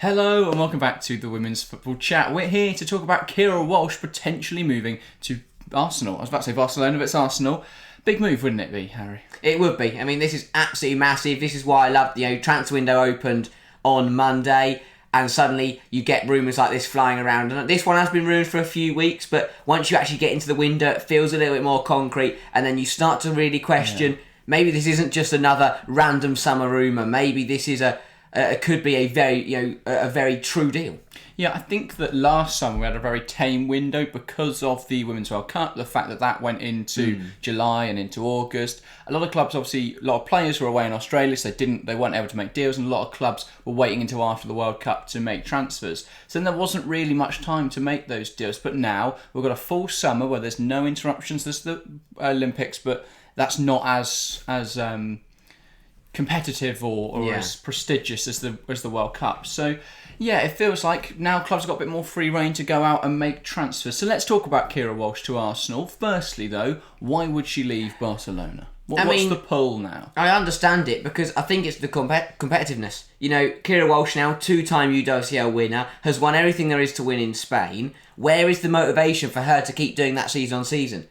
Hello and welcome back to the Women's Football Chat. We're here to talk about Keira Walsh potentially moving to Arsenal. I was about to say Barcelona, but it's Arsenal. Big move, wouldn't it be, Harry? It would be. I mean, this is absolutely massive. This is why I love, transfer window opened on Monday and suddenly you get rumours like this flying around. And this one has been rumored for a few weeks, but once you actually get into the window, it feels a little bit more concrete and then you start to really question, maybe this isn't just another random summer rumour. Maybe this is could be a very true deal. Yeah, I think that last summer we had a very tame window because of the Women's World Cup, the fact that went into July and into August. A lot of clubs, obviously, a lot of players were away in Australia, so they weren't able to make deals, and a lot of clubs were waiting until after the World Cup to make transfers. So then there wasn't really much time to make those deals. But now we've got a full summer where there's no interruptions. There's the Olympics, but that's not as competitive or as prestigious as the World Cup. So yeah, it feels like now clubs have got a bit more free rein to go out and make transfers. So let's talk about Keira Walsh to Arsenal. Firstly though, why would she leave Barcelona? What's the pull now? I understand it because I think it's the competitiveness. Keira Walsh now, 2-time UWCL winner, has won everything there is to win in Spain. Where is the motivation for her to keep doing that season on season?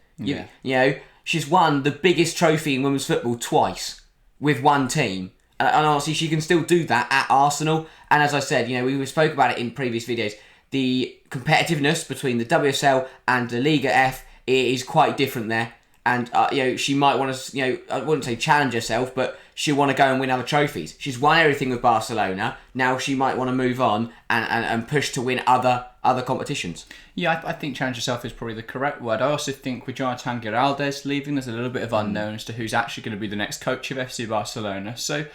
She's won the biggest trophy in women's football twice with one team. And honestly, she can still do that at Arsenal. And as I said, we spoke about it in previous videos. The competitiveness between the WSL and the Liga F is quite different there. And she might want to, I wouldn't say challenge herself, but she'll want to go and win other trophies. She's won everything with Barcelona. Now she might want to move on and push to win other competitions. Yeah, I think challenge yourself is probably the correct word. I also think with Jonathan Giraldez leaving, there's a little bit of unknown as to who's actually going to be the next coach of FC Barcelona. So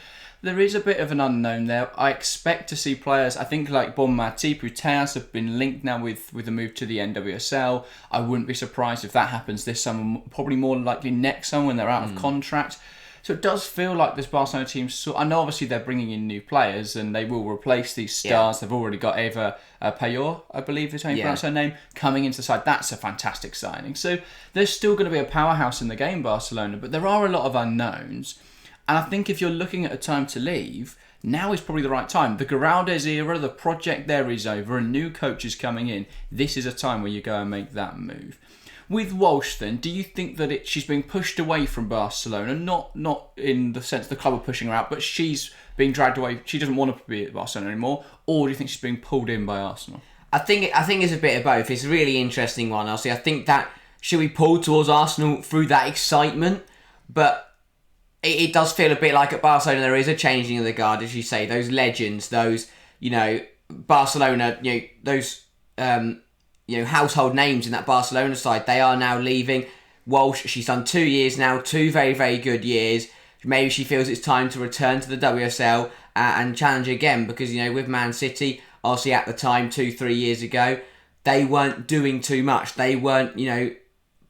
there is a bit of an unknown there. I expect to see players, I think like Bonmati, Putellas have been linked now with a move to the NWSL. I wouldn't be surprised if that happens this summer, probably more likely next summer when they're out of contract. So it does feel like this Barcelona team, I know obviously they're bringing in new players and they will replace these stars. They've already got Eva Payor, I believe is how you pronounce her name, coming into the side. That's a fantastic signing. So there's still going to be a powerhouse in the game, Barcelona, but there are a lot of unknowns. And I think if you're looking at a time to leave, now is probably the right time. The Giraldez era, the project there is over, and new coaches coming in. This is a time where you go and make that move. With Walsh then, do you think that she's being pushed away from Barcelona? Not in the sense the club are pushing her out, but she's being dragged away. She doesn't want to be at Barcelona anymore. Or do you think she's being pulled in by Arsenal? I think it's a bit of both. It's a really interesting one. I think that she'll be pulled towards Arsenal through that excitement, but it does feel a bit like at Barcelona there is a changing of the guard, as you say. Those legends, those Barcelona, those household names in that Barcelona side, they are now leaving. Walsh, she's done 2 years now, 2 very, very good years. Maybe she feels it's time to return to the WSL and challenge again because, with Man City, obviously at the time, 2-3 years ago, they weren't doing too much. They weren't,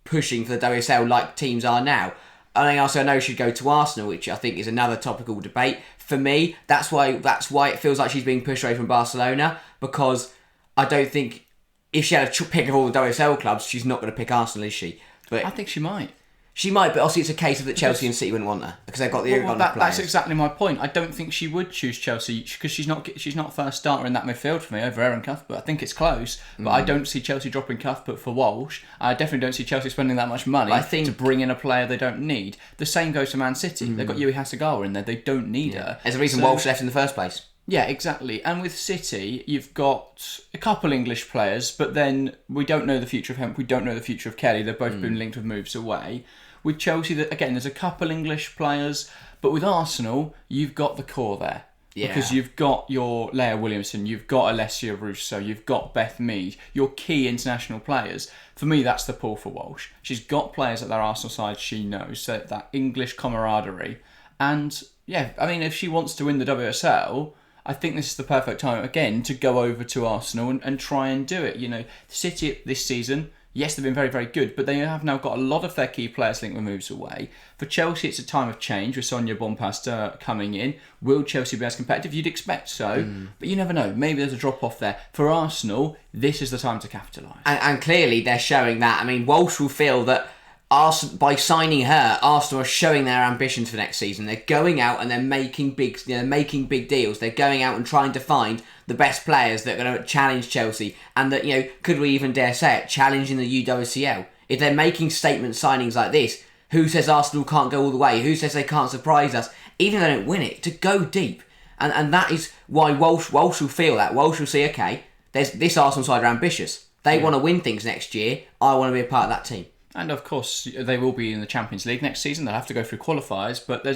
pushing for the WSL like teams are now. I know she'd go to Arsenal, which I think is another topical debate. For me, that's why it feels like she's being pushed away from Barcelona, because I don't think if she had a pick of all the WSL clubs, she's not going to pick Arsenal, is she? But I think she might. She might, but obviously it's a case of that Chelsea and City wouldn't want her because they've got the players. That's exactly my point. I don't think she would choose Chelsea because she's not first starter in that midfield for me over Erin Cuthbert. I think it's close, but I don't see Chelsea dropping Cuthbert for Walsh. I definitely don't see Chelsea spending that much money to bring in a player they don't need. The same goes to Man City. They've got Yui Hasegawa in there. They don't need her. There's a reason Walsh left in the first place. Yeah, exactly. And with City, you've got a couple English players, but then we don't know the future of Hemp. We don't know the future of Kelly. They've both been linked with moves away. With Chelsea, again, there's a couple English players, but with Arsenal, you've got the core there. Yeah. Because you've got your Leah Williamson, you've got Alessia Russo, you've got Beth Mead, your key international players. For me, that's the pull for Walsh. She's got players at their Arsenal side she knows, so that English camaraderie. And yeah, I mean, if she wants to win the WSL, I think this is the perfect time, again, to go over to Arsenal and try and do it. City this season, yes, they've been very, very good, but they have now got a lot of their key players linked with moves away. For Chelsea, it's a time of change with Sonia Bonpasta coming in. Will Chelsea be as competitive? You'd expect so, but you never know. Maybe there's a drop-off there. For Arsenal, this is the time to capitalise. And clearly, they're showing that. I mean, Walsh will feel that by signing her, Arsenal are showing their ambitions for next season. They're going out and they're making big deals. They're going out and trying to find the best players that are going to challenge Chelsea, and that, could we even dare say it, challenging the UWCL. If they're making statement signings like this, who says Arsenal can't go all the way? Who says they can't surprise us? Even if they don't win it, to go deep. And that is why Walsh will feel that. Walsh will see, okay, this Arsenal side are ambitious. They want to win things next year. I want to be a part of that team. And of course, they will be in the Champions League next season. They'll have to go through qualifiers, but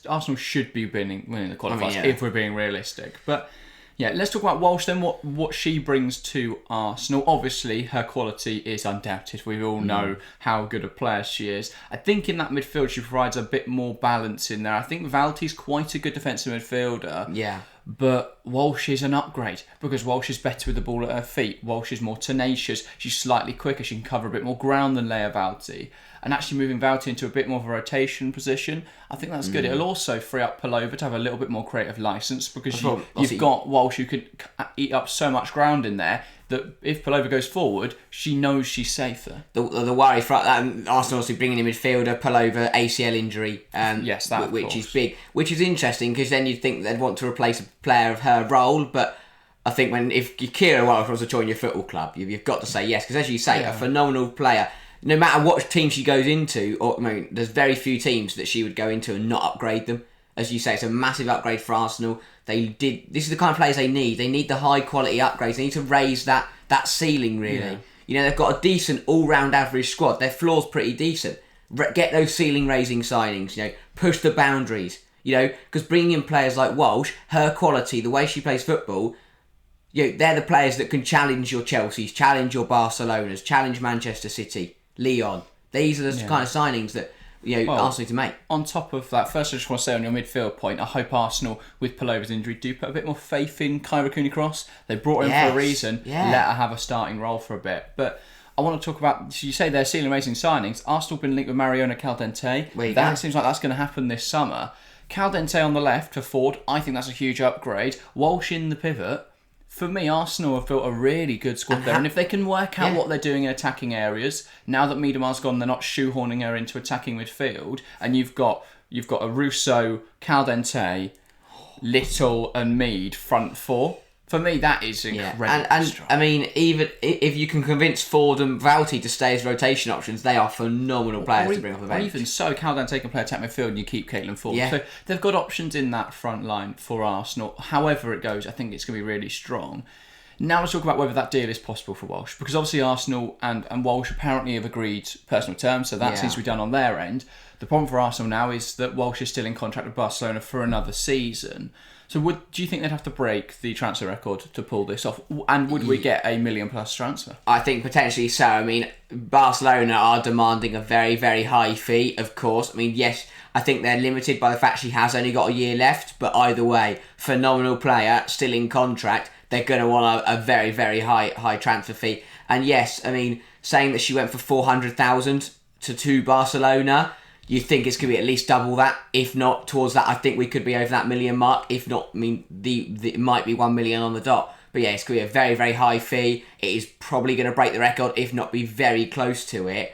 Arsenal should be winning the qualifiers if we're being realistic. But yeah, let's talk about Walsh then. What she brings to Arsenal. Obviously, her quality is undoubted. We all know how good a player she is. I think in that midfield, she provides a bit more balance in there. I think Valti's quite a good defensive midfielder. Yeah. But Walsh is an upgrade because Walsh is better with the ball at her feet. Walsh is more tenacious. She's slightly quicker. She can cover a bit more ground than Leia Valti. And actually moving Valti into a bit more of a rotation position, I think that's good. It'll also free up Palova to have a little bit more creative licence because you've got Walsh who could eat up so much ground in there that if Palova goes forward, she knows she's safer. The worry for Arsenal obviously bringing in midfielder, Palova, ACL injury, yes, that which is big, which is interesting because then you'd think they'd want to replace a player of her role, but I think if Keira Walsh wants to join your football club, you've got to say yes, because as you say, a phenomenal player. No matter what team she goes into, there's very few teams that she would go into and not upgrade them. As you say, it's a massive upgrade for Arsenal. This is the kind of players they need. They need the high quality upgrades. They need to raise that ceiling, really. Yeah. They've got a decent all-round average squad. Their floor's pretty decent. Get those ceiling-raising signings, push the boundaries, because bringing in players like Walsh, her quality, the way she plays football, they're the players that can challenge your Chelseas, challenge your Barcelonas, challenge Manchester City, Leon. These are the kind of signings that Arsenal need to make. On top of that, first I just want to say on your midfield point, I hope Arsenal, with Palova's injury, do put a bit more faith in Kyra Cooney-Cross. They brought her in for a reason. Yeah. Let her have a starting role for a bit. But I want to talk about, you say they're ceiling-raising signings. Arsenal have been linked with Mariona Caldente. That seems like that's going to happen this summer. Caldente on the left for Ford, I think that's a huge upgrade. Walsh in the pivot. For me, Arsenal have built a really good squad there. And if they can work out what they're doing in attacking areas, now that Miedemar's gone, they're not shoehorning her into attacking midfield. And you've got a Russo, Caldente, Little and Mead front four. For me, that is incredibly strong. I mean, even if you can convince Ford and Valti to stay as rotation options, they are phenomenal players to bring off the bench. Even so, Caldente can play attack midfield and you keep Caitlin Ford. Yeah. So they've got options in that front line for Arsenal. However it goes, I think it's going to be really strong. Now let's talk about whether that deal is possible for Walsh. Because obviously Arsenal and Walsh apparently have agreed personal terms, so that seems to be done on their end. The problem for Arsenal now is that Walsh is still in contract with Barcelona for another season. So do you think they'd have to break the transfer record to pull this off? And would we get a $1 million+ transfer? I think potentially so. I mean, Barcelona are demanding a very, very high fee, of course. I mean, yes, I think they're limited by the fact she has only got a year left. But either way, phenomenal player, still in contract. They're going to want a very, very high transfer fee. And yes, I mean, saying that she went for 400,000 to Barcelona, you think it's going to be at least double that. If not towards that, I think we could be over that $1 million mark. If not, I mean, it might be 1 million on the dot. But yeah, it's going to be a very, very high fee. It is probably going to break the record, if not be very close to it.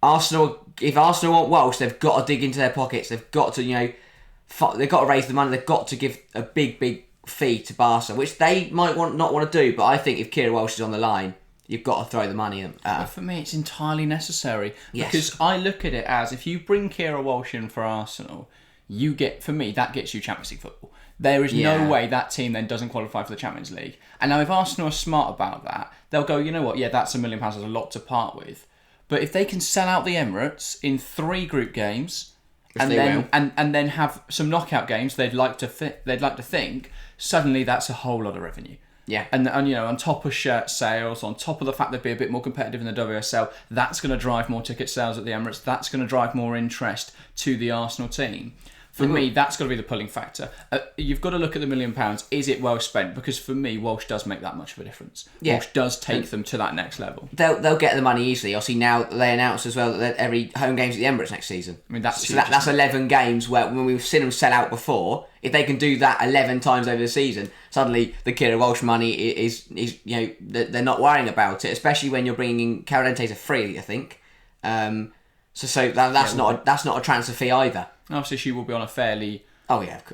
If Arsenal want Walsh, they've got to dig into their pockets. They've got to, they've got to raise the money. They've got to give a big fee to Barca, which they might not want to do. But I think if Keira Walsh is on the line, you've got to throw the money in. But for me, it's entirely necessary. Yes. Because I look at it as, if you bring Keira Walsh in for Arsenal, for me, that gets you Champions League football. There is no way that team then doesn't qualify for the Champions League. And now if Arsenal are smart about that, they'll go, you know what, that's £1 million, there's a lot to part with. But if they can sell out the Emirates in 3 group games, and then have some knockout games they'd like to think, suddenly that's a whole lot of revenue. Yeah. And on top of shirt sales, on top of the fact they'd be a bit more competitive in the WSL, that's going to drive more ticket sales at the Emirates. That's going to drive more interest to the Arsenal team. For me, that's got to be the pulling factor. You've got to look at the £1 million. Is it well spent? Because for me, Walsh does make that much of a difference. Yeah. Walsh does take them to that next level. They'll get the money easily. Obviously, now they announced as well that every home game's at the Emirates next season. I mean, that's that's 11 games where when we've seen them sell out before, if they can do that 11 times over the season, suddenly the Keira Walsh money is they're not worrying about it. Especially when you're bringing in Caldente for free, I think. So that's not a transfer fee either. Obviously, she will be on a fairly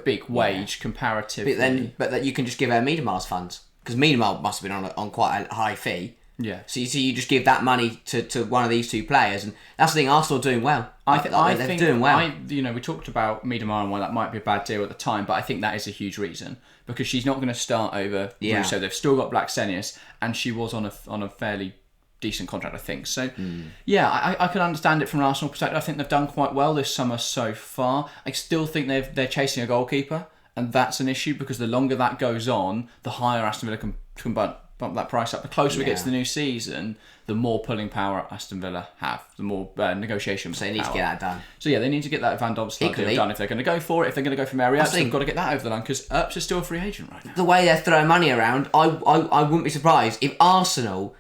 big wage comparatively. But that you can just give her Miedemar's funds, because Miedemar must have been on quite a high fee. Yeah. So you just give that money to one of these two players, and that's the thing. Arsenal are doing well. I think they're doing well. We talked about Miedemar and why that might be a bad deal at the time, but I think that is a huge reason, because she's not going to start over Russo. They've still got Blacksenius, and she was on a fairly decent contract, I think. So, I can understand it from an Arsenal perspective. I think they've done quite well this summer so far. I still think they're chasing a goalkeeper, and that's an issue, because the longer that goes on, the higher Aston Villa can bump that price up. The closer we get to the new season, the more pulling power Aston Villa have, the more negotiation power. So they need to get that done. So they need to get that Van Dobstad deal done if they're going to go for it. If they're going to go for Mary Earps, they've got to get that over the line, because Earps is still a free agent right now. The way they're throwing money around, I wouldn't be surprised if Arsenal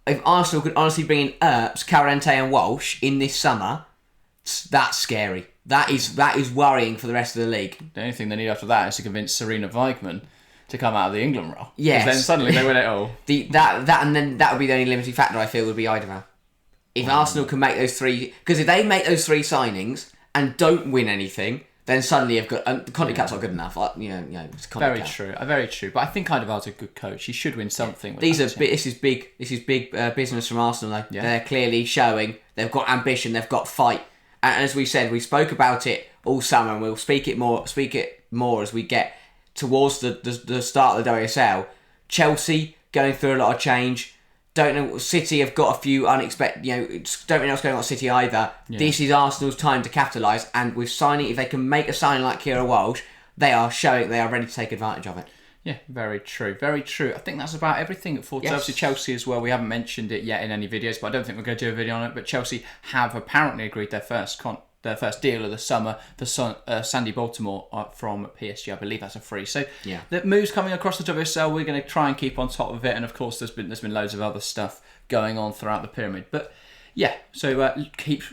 could honestly bring in Earps, Carente and Walsh in this summer. That's scary. That is worrying for the rest of the league. The only thing they need after that is to convince Serena Weigmann to come out of the England role. Yes. Then suddenly they win it all. That would be the only limiting factor, I feel, would be Eidevall. If Arsenal can make those three... Because if they make those three signings and don't win anything, then suddenly you've got... the Conte Cup's not good enough. It's very true. Very true. But I think Eidevall's a good coach. He should win something. This is big business from Arsenal, though. Yeah. They're clearly showing they've got ambition, they've got fight. And as we said, we spoke about it all summer, and we'll speak it more as we get towards the start of the WSL. Chelsea going through a lot of change. Don't know. City have got a few unexpected. Don't really know what's going on at City either. Yeah. This is Arsenal's time to capitalise, and with signing, if they can make a signing like Keira Walsh, they are showing they are ready to take advantage of it. Yeah, very true. Very true. I think that's about everything for Chelsea as well. We haven't mentioned it yet in any videos, but I don't think we're going to do a video on it. But Chelsea have apparently agreed their first deal of the summer for Sandy Baltimore from PSG. I believe that's a free. So the moves coming across the WSL, we're going to try and keep on top of it. And of course, there's been loads of other stuff going on throughout the pyramid. But so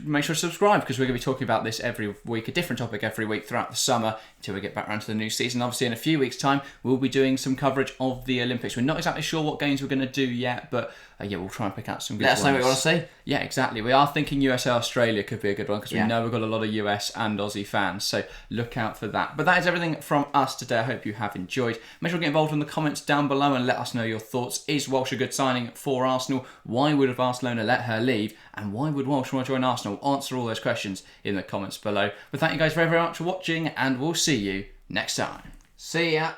make sure to subscribe, because we're going to be talking about this every week, a different topic every week throughout the summer until we get back around to the new season. Obviously, in a few weeks' time, we'll be doing some coverage of the Olympics. We're not exactly sure what games we're going to do yet, but we'll try and pick out some good ones. Let us know what you want to see. Yeah, exactly. We are thinking USA Australia could be a good one, because we know we've got a lot of US and Aussie fans, so look out for that. But that is everything from us today. I hope you have enjoyed. Make sure to get involved in the comments down below and let us know your thoughts. Is Walsh a good signing for Arsenal? Why would Barcelona let her leave? And why would Walsh want to join Arsenal? Answer all those questions in the comments below. But thank you guys very, very much for watching, and we'll see you next time. See ya.